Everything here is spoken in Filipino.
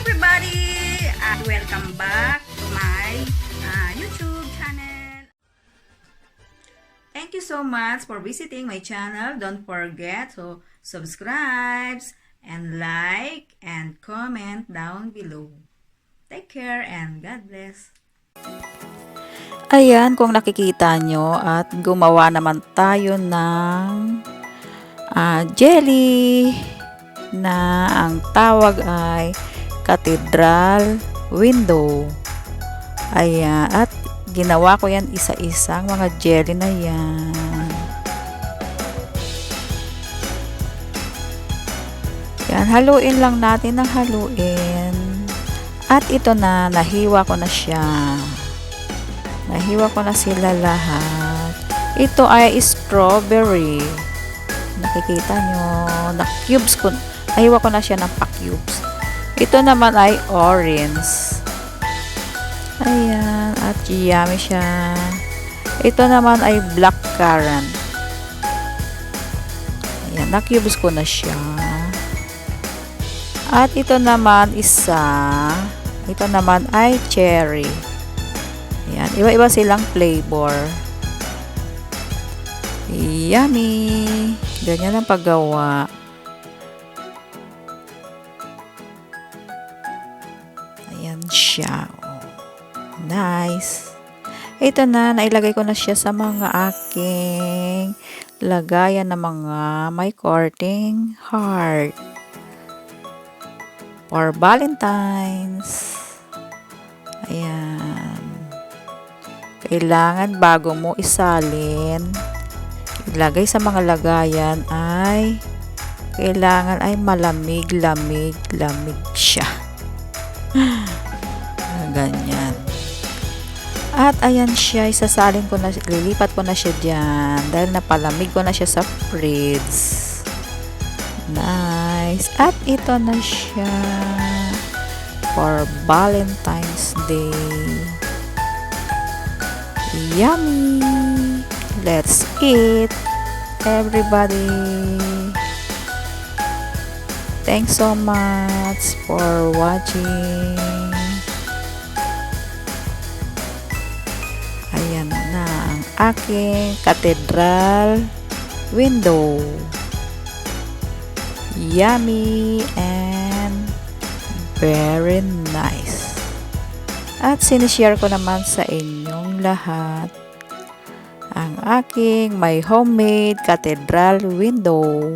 everybody! Welcome back to my YouTube channel. Thank you so much for visiting my channel. Don't forget to subscribe and like and comment down below. Take care and God bless. Ayan, kung nakikita nyo at gumawa naman tayo ng jelly na ang tawag ay cathedral window. Ayan, at ginawa ko yan isa-isang mga jelly na yan. Yan, haluin lang natin ng haluin. At ito na, nahiwa ko na siya. Nahiwa ko na sila lahat. Ito ay strawberry. Nakikita nyo, na-cubes ko. Nahiwa ko na siya ng pa-cubes. Ito naman ay orange. Ayan, at yummy siya. Ito naman ay black currant. Ayan, na-cubes ko na siya. At ito naman isa. Ito naman ay cherry. Ayan, iba-iba silang flavor. Yummy! Ganyan ang paggawa. Ayan siya. Oh, nice. Ito na, nailagay ko na siya sa mga aking lagayan ng mga may courting heart. For Valentine's. Ayan. Kailangan bago mo isalin, ilagay sa mga lagayan ay kailangan ay malamig siya. Ganyan. At ayan siya, isasalin ko na, lilipat ko na siya dyan dahil napalamig ko na siya sa fridge. Nice. At ito na siya for Valentine's Day. Yummy! Let's eat, everybody! Thanks so much for watching. Ayan na ang aking cathedral window. Yummy and very nice. At sinishare ko naman sa inyong lahat ang aking may homemade cathedral window.